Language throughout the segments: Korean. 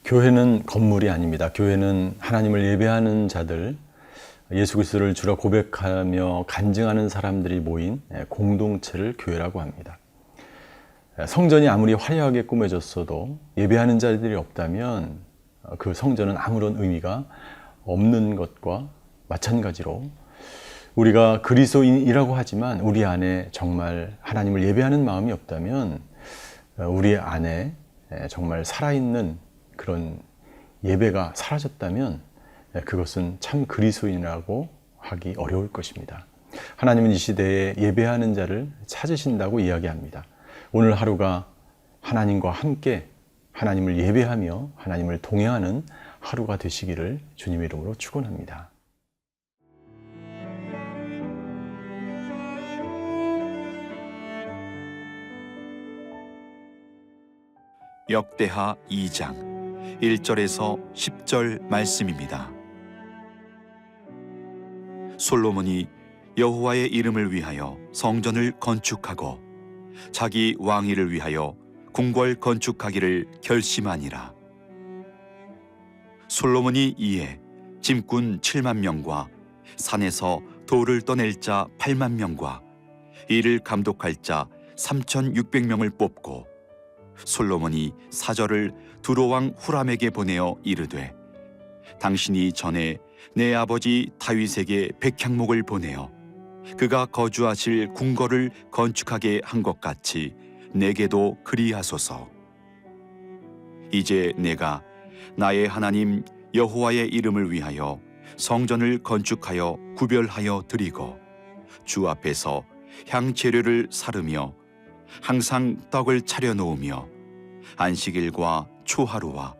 교회는 건물이 아닙니다. 교회는 하나님을 예배하는 자들, 예수 그리스도를 주라 고백하며 간증하는 사람들이 모인 공동체를 교회라고 합니다. 성전이 아무리 화려하게 꾸며졌어도 예배하는 자들이 없다면 그 성전은 아무런 의미가 없는 것과 마찬가지로 우리가 그리스도인이라고 하지만 우리 안에 정말 하나님을 예배하는 마음이 없다면 우리 안에 정말 살아있는 그런 예배가 사라졌다면 그것은 참 그리스도인이라고 하기 어려울 것입니다. 하나님은 이 시대에 예배하는 자를 찾으신다고 이야기합니다. 오늘 하루가 하나님과 함께 하나님을 예배하며 하나님을 동행하는 하루가 되시기를 주님의 이름으로 축원합니다. 역대하 2장 1절에서 10절 말씀입니다. 솔로몬이 여호와의 이름을 위하여 성전을 건축하고 자기 왕위를 위하여 궁궐 건축하기를 결심하니라. 솔로몬이 이에 짐꾼 7만 명과 산에서 돌을 떠낼 자 8만 명과 이를 감독할 자 3,600명을 뽑고 솔로몬이 사절을 두로왕 후람에게 보내어 이르되 당신이 전에 내 아버지 다윗에게 백향목을 보내어 그가 거주하실 궁궐을 건축하게 한 것 같이 내게도 그리하소서. 이제 내가 나의 하나님 여호와의 이름을 위하여 성전을 건축하여 구별하여 드리고 주 앞에서 향재료를 사르며 항상 떡을 차려 놓으며 안식일과 초하루와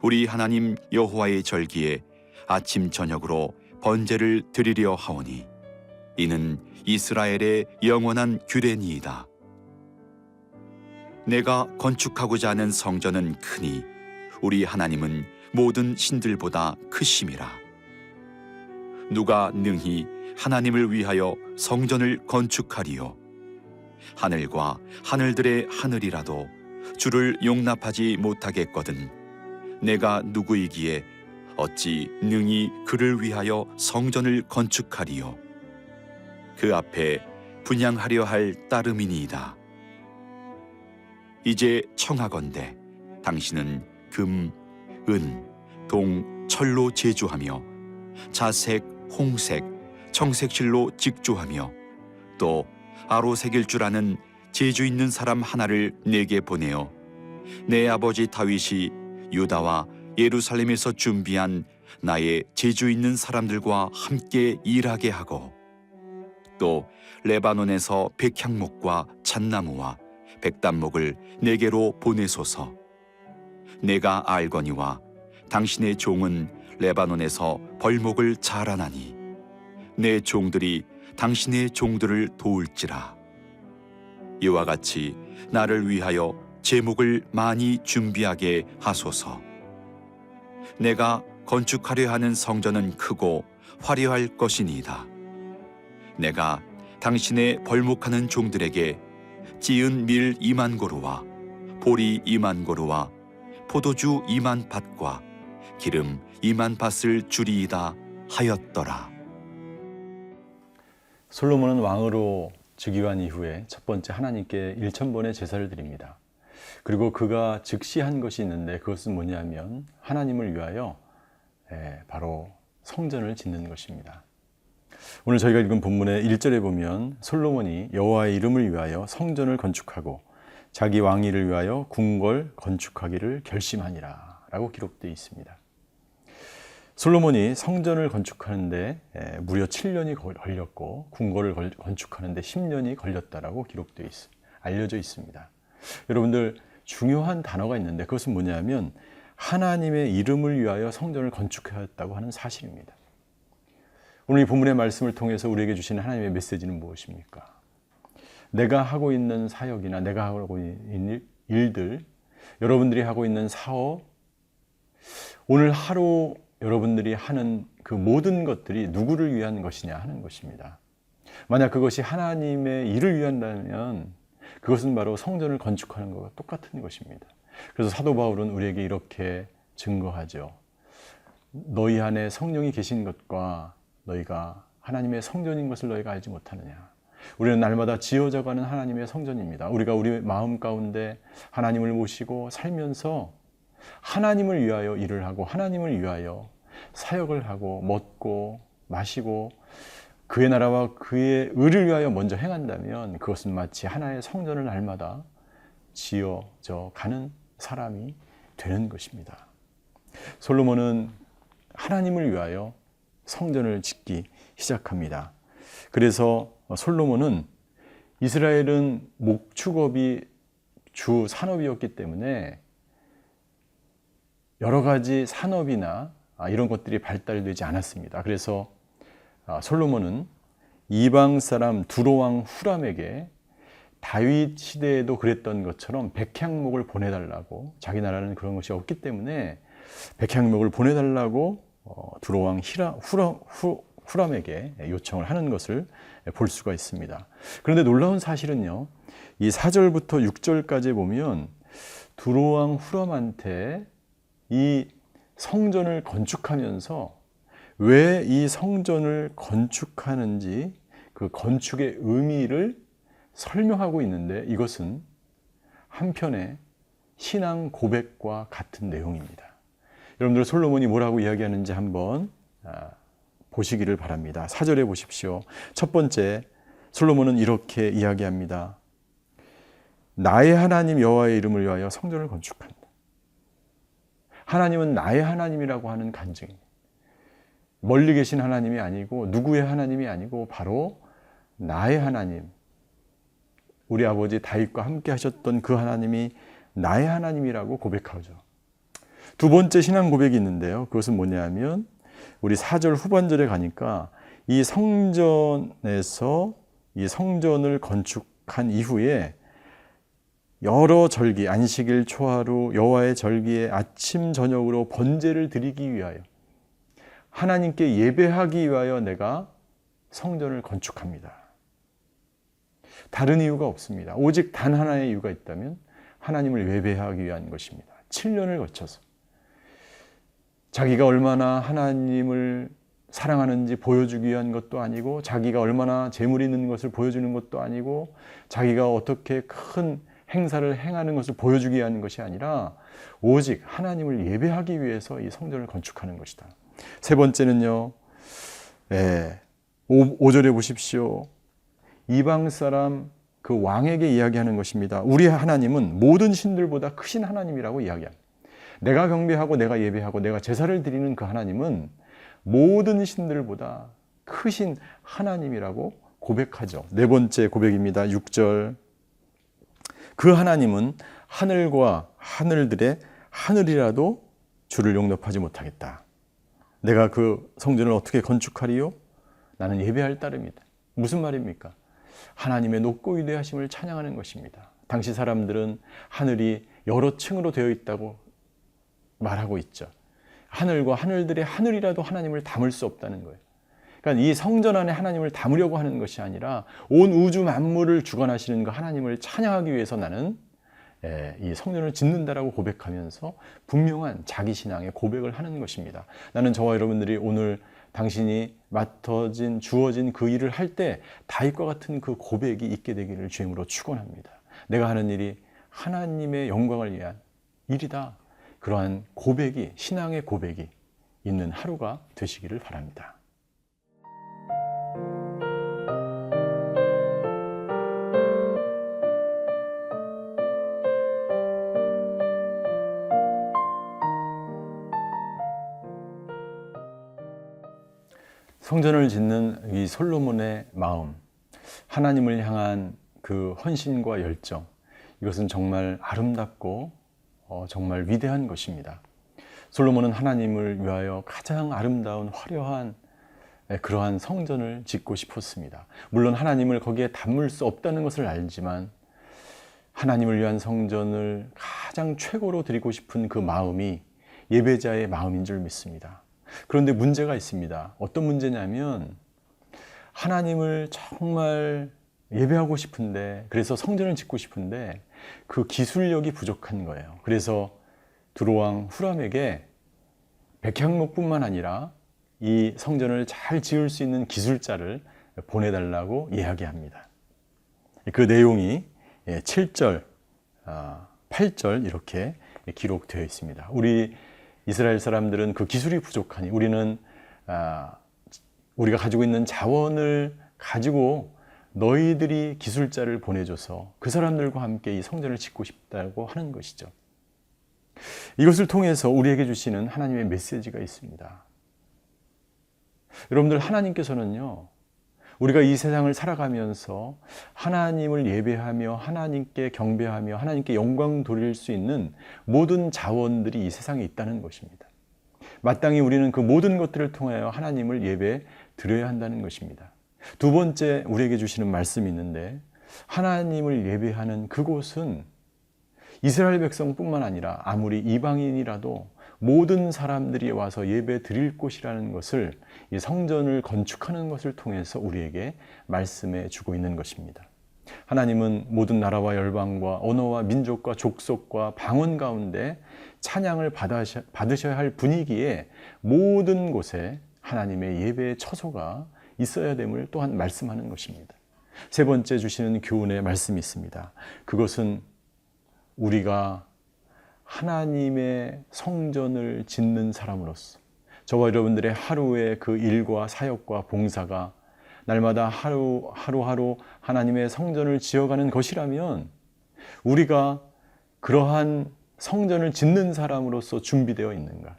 우리 하나님 여호와의 절기에 아침 저녁으로 번제를 드리려 하오니 이는 이스라엘의 영원한 규례니이다. 내가 건축하고자 하는 성전은 크니 우리 하나님은 모든 신들보다 크심이라. 누가 능히 하나님을 위하여 성전을 건축하리요? 하늘과 하늘들의 하늘이라도 주를 용납하지 못하겠거든 내가 누구이기에 어찌 능히 그를 위하여 성전을 건축하리요? 그 앞에 분향하려 할 따름이니이다. 이제 청하건대 당신은 금, 은, 동, 철로 제조하며 자색, 홍색, 청색실로 직조하며 또 아로 새길 줄 아는 재주 있는 사람 하나를 내게 보내어 내 아버지 다윗이 유다와 예루살렘에서 준비한 나의 재주 있는 사람들과 함께 일하게 하고 또 레바논에서 백향목과 잣나무와 백단목을 내게로 보내소서. 내가 알거니와 당신의 종은 레바논에서 벌목을 자라나니 내 종들이 당신의 종들을 도울지라. 이와 같이 나를 위하여 제목을 많이 준비하게 하소서. 내가 건축하려 하는 성전은 크고 화려할 것이니이다. 내가 당신의 벌목하는 종들에게 찌은 밀 2만 고루와 보리 2만 고루와 포도주 2만 밭과 기름 2만 밭을 주리이다 하였더라. 솔로몬은 왕으로 즉위한 이후에 첫 번째 하나님께 1,000번의 제사를 드립니다. 그리고 그가 즉시한 것이 있는데 그것은 뭐냐면 하나님을 위하여 바로 성전을 짓는 것입니다. 오늘 저희가 읽은 본문의 1절에 보면 솔로몬이 여호와의 이름을 위하여 성전을 건축하고 자기 왕위를 위하여 궁궐 건축하기를 결심하니라 라고 기록되어 있습니다. 솔로몬이 성전을 건축하는데 무려 7년이 걸렸고 궁궐을 건축하는데 10년이 걸렸다라고 기록되어 알려져 있습니다. 여러분들 중요한 단어가 있는데 그것은 뭐냐면 하나님의 이름을 위하여 성전을 건축하였다고 하는 사실입니다. 오늘 이 본문의 말씀을 통해서 우리에게 주시는 하나님의 메시지는 무엇입니까? 내가 하고 있는 사역이나 내가 하고 있는 일들, 여러분들이 하고 있는 사업, 오늘 하루 여러분들이 하는 그 모든 것들이 누구를 위한 것이냐 하는 것입니다. 만약 그것이 하나님의 일을 위한다면 그것은 바로 성전을 건축하는 것과 똑같은 것입니다. 그래서 사도 바울은 우리에게 이렇게 증거하죠. 너희 안에 성령이 계신 것과 너희가 하나님의 성전인 것을 너희가 알지 못하느냐. 우리는 날마다 지어져가는 하나님의 성전입니다. 우리가 우리 마음 가운데 하나님을 모시고 살면서 하나님을 위하여 일을 하고 하나님을 위하여 사역을 하고 먹고 마시고 그의 나라와 그의 의를 위하여 먼저 행한다면 그것은 마치 하나의 성전을 날마다 지어져 가는 사람이 되는 것입니다. 솔로몬은 하나님을 위하여 성전을 짓기 시작합니다. 그래서 솔로몬은 이스라엘은 목축업이 주 산업이었기 때문에 여러 가지 산업이나 이런 것들이 발달되지 않았습니다. 그래서 솔로몬은 이방 사람 두로왕 후람에게 다윗 시대에도 그랬던 것처럼 백향목을 보내달라고, 자기 나라는 그런 것이 없기 때문에 백향목을 보내달라고 두로왕 후람에게 요청을 하는 것을 볼 수가 있습니다. 그런데 놀라운 사실은요, 이 4절부터 6절까지 보면 두로왕 후람한테 이 성전을 건축하면서 왜 이 성전을 건축하는지 그 건축의 의미를 설명하고 있는데 이것은 한편의 신앙 고백과 같은 내용입니다. 여러분들 솔로몬이 뭐라고 이야기하는지 한번 보시기를 바랍니다. 4절에 보십시오. 첫 번째, 솔로몬은 이렇게 이야기합니다. 나의 하나님 여호와의 이름을 위하여 성전을 건축한다. 하나님은 나의 하나님이라고 하는 간증입니다. 멀리 계신 하나님이 아니고 누구의 하나님이 아니고 바로 나의 하나님, 우리 아버지 다윗과 함께 하셨던 그 하나님이 나의 하나님이라고 고백하죠. 두 번째 신앙 고백이 있는데요. 그것은 뭐냐면 우리 4절 후반절에 가니까 이 성전에서 이 성전을 건축한 이후에 여러 절기, 안식일, 초하루, 여호와의 절기에 아침 저녁으로 번제를 드리기 위하여 하나님께 예배하기 위하여 내가 성전을 건축합니다. 다른 이유가 없습니다. 오직 단 하나의 이유가 있다면 하나님을 예배하기 위한 것입니다. 7년을 거쳐서 자기가 얼마나 하나님을 사랑하는지 보여주기 위한 것도 아니고 자기가 얼마나 재물이 있는 것을 보여주는 것도 아니고 자기가 어떻게 큰 행사를 행하는 것을 보여주기 위한 것이 아니라 오직 하나님을 예배하기 위해서 이 성전을 건축하는 것이다. 세 번째는요, 5절에 보십시오. 이방 사람 그 왕에게 이야기하는 것입니다. 우리 하나님은 모든 신들보다 크신 하나님이라고 이야기합니다. 내가 경배하고 내가 예배하고 내가 제사를 드리는 그 하나님은 모든 신들보다 크신 하나님이라고 고백하죠. 네 번째 고백입니다. 6절. 그 하나님은 하늘과 하늘들의 하늘이라도 주를 용납하지 못하겠다. 내가 그 성전을 어떻게 건축하리요? 나는 예배할 따름이다. 무슨 말입니까? 하나님의 높고 위대하심을 찬양하는 것입니다. 당시 사람들은 하늘이 여러 층으로 되어 있다고 말하고 있죠. 하늘과 하늘들의 하늘이라도 하나님을 담을 수 없다는 거예요. 그러니까 이 성전 안에 하나님을 담으려고 하는 것이 아니라 온 우주 만물을 주관하시는 그 하나님을 찬양하기 위해서 나는 이 성전을 짓는다라고 고백하면서 분명한 자기 신앙의 고백을 하는 것입니다. 나는 저와 여러분들이 오늘 당신이 주어진 그 일을 할 때 다윗과 같은 그 고백이 있게 되기를 주임으로 축원합니다. 내가 하는 일이 하나님의 영광을 위한 일이다. 그러한 고백이, 신앙의 고백이 있는 하루가 되시기를 바랍니다. 성전을 짓는 이 솔로몬의 마음, 하나님을 향한 그 헌신과 열정, 이것은 정말 아름답고 정말 위대한 것입니다. 솔로몬은 하나님을 위하여 가장 아름다운 화려한 그러한 성전을 짓고 싶었습니다. 물론 하나님을 거기에 담을 수 없다는 것을 알지만 하나님을 위한 성전을 가장 최고로 드리고 싶은 그 마음이 예배자의 마음인 줄 믿습니다. 그런데 문제가 있습니다. 어떤 문제냐면 하나님을 정말 예배하고 싶은데, 그래서 성전을 짓고 싶은데 그 기술력이 부족한 거예요. 그래서 두로왕 후람에게 백향목뿐만 아니라 이 성전을 잘 지을 수 있는 기술자를 보내달라고 이야기합니다. 그 내용이 7절, 8절 이렇게 기록되어 있습니다. 우리 이스라엘 사람들은 그 기술이 부족하니 우리는 우리가 가지고 있는 자원을 가지고 너희들이 기술자를 보내줘서 그 사람들과 함께 이 성전을 짓고 싶다고 하는 것이죠. 이것을 통해서 우리에게 주시는 하나님의 메시지가 있습니다. 여러분들, 하나님께서는요, 우리가 이 세상을 살아가면서 하나님을 예배하며 하나님께 경배하며 하나님께 영광 돌릴 수 있는 모든 자원들이 이 세상에 있다는 것입니다. 마땅히 우리는 그 모든 것들을 통하여 하나님을 예배 드려야 한다는 것입니다. 두 번째, 우리에게 주시는 말씀이 있는데, 하나님을 예배하는 그곳은 이스라엘 백성뿐만 아니라 아무리 이방인이라도 모든 사람들이 와서 예배 드릴 곳이라는 것을, 이 성전을 건축하는 것을 통해서 우리에게 말씀해 주고 있는 것입니다. 하나님은 모든 나라와 열방과 언어와 민족과 족속과 방언 가운데 찬양을 받으셔야 할 분위기에 모든 곳에 하나님의 예배의 처소가 있어야 됨을 또한 말씀하는 것입니다. 세 번째 주시는 교훈의 말씀이 있습니다. 그것은 우리가 하나님의 성전을 짓는 사람으로서 저와 여러분들의 하루의 그 일과 사역과 봉사가 날마다 하루하루 하나님의 성전을 지어가는 것이라면 우리가 그러한 성전을 짓는 사람으로서 준비되어 있는가?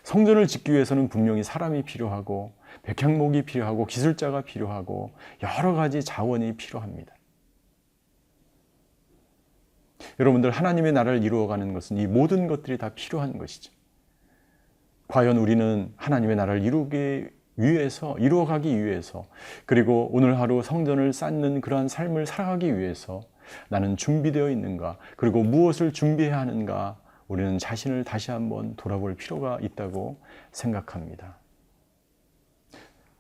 성전을 짓기 위해서는 분명히 사람이 필요하고 백향목이 필요하고 기술자가 필요하고 여러 가지 자원이 필요합니다. 여러분들, 하나님의 나라를 이루어가는 것은 이 모든 것들이 다 필요한 것이죠. 과연 우리는 하나님의 나라를 이루어가기 위해서, 그리고 오늘 하루 성전을 쌓는 그러한 삶을 살아가기 위해서 나는 준비되어 있는가? 그리고 무엇을 준비해야 하는가? 우리는 자신을 다시 한번 돌아볼 필요가 있다고 생각합니다.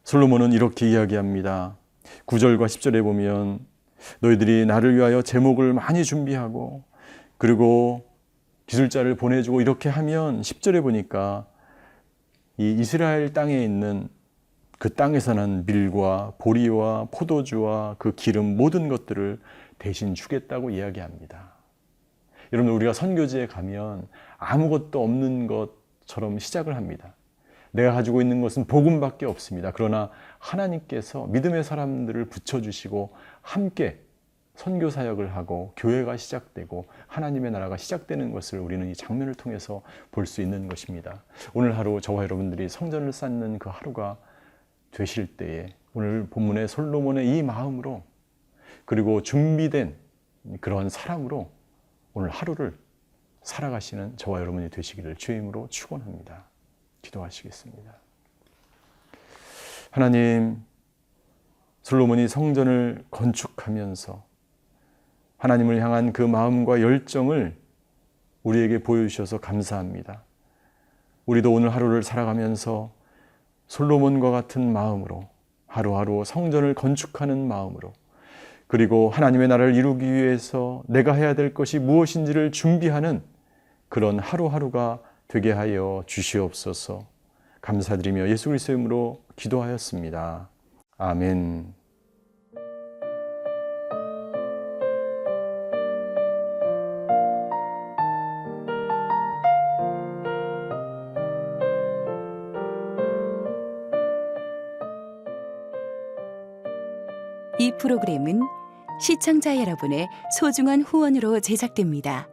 솔로몬은 이렇게 이야기합니다. 9절과 10절에 보면 너희들이 나를 위하여 제목을 많이 준비하고 그리고 기술자를 보내주고 이렇게 하면 10절에 보니까 이 이스라엘 땅에 있는 그 땅에서 난 밀과 보리와 포도주와 그 기름 모든 것들을 대신 주겠다고 이야기합니다. 여러분, 우리가 선교지에 가면 아무것도 없는 것처럼 시작을 합니다. 내가 가지고 있는 것은 복음밖에 없습니다. 그러나 하나님께서 믿음의 사람들을 붙여주시고 함께 선교 사역을 하고 교회가 시작되고 하나님의 나라가 시작되는 것을 우리는 이 장면을 통해서 볼 수 있는 것입니다. 오늘 하루 저와 여러분들이 성전을 쌓는 그 하루가 되실 때에 오늘 본문의 솔로몬의 이 마음으로, 그리고 준비된 그런 사랑으로 오늘 하루를 살아가시는 저와 여러분이 되시기를 주의 이름으로 축원합니다. 기도하시겠습니다. 하나님, 솔로몬이 성전을 건축하면서 하나님을 향한 그 마음과 열정을 우리에게 보여주셔서 감사합니다. 우리도 오늘 하루를 살아가면서 솔로몬과 같은 마음으로 하루하루 성전을 건축하는 마음으로, 그리고 하나님의 나라를 이루기 위해서 내가 해야 될 것이 무엇인지를 준비하는 그런 하루하루가 되게 하여 주시옵소서. 감사드리며 예수 그리스도의 이름으로 기도하였습니다. 아멘. 이 프로그램은 시청자 여러분의 소중한 후원으로 제작됩니다.